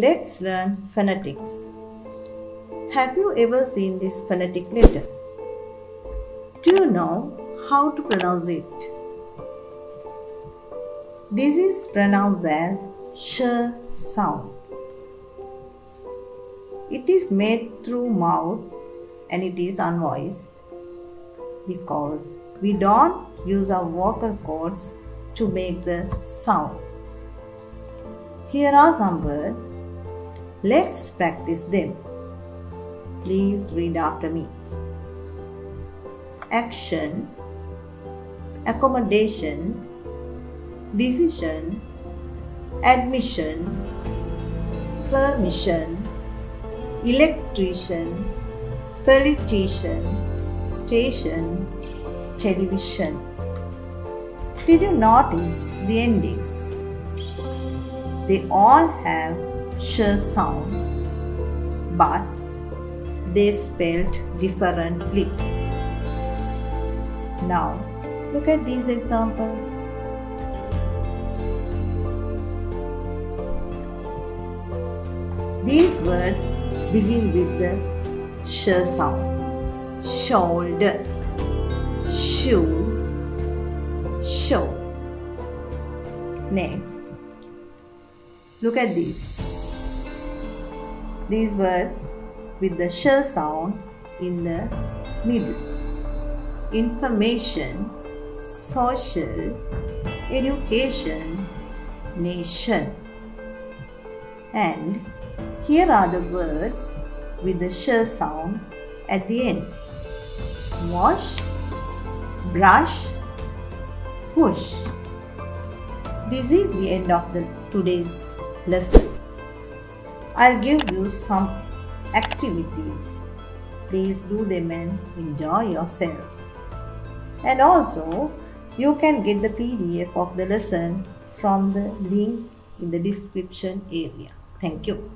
Let's learn phonetics. Have you ever seen this phonetic letter? Do you know how to pronounce it? This is pronounced as sh sound. It is made through mouth and it is unvoiced because we don't use our vocal cords to make the sound. Here are some words. Let's practice them. Please read after me. Action, accommodation, decision, admission, permission, electrician, politician, station, television. Did you notice the endings? They all have sh sound, but they spelled differently. Now, look at these examples. These words begin with the sh sound. Shoulder, shoe, show. Next, look at these. These words with the sh sound in the middle. Information, social, education, nation. And here are the words with the sh sound at the end. Wash, brush, push. This is the end of today's lesson. I'll give you some activities. Please do them and enjoy yourselves. And also, you can get the PDF of the lesson from the link in the description area. Thank you.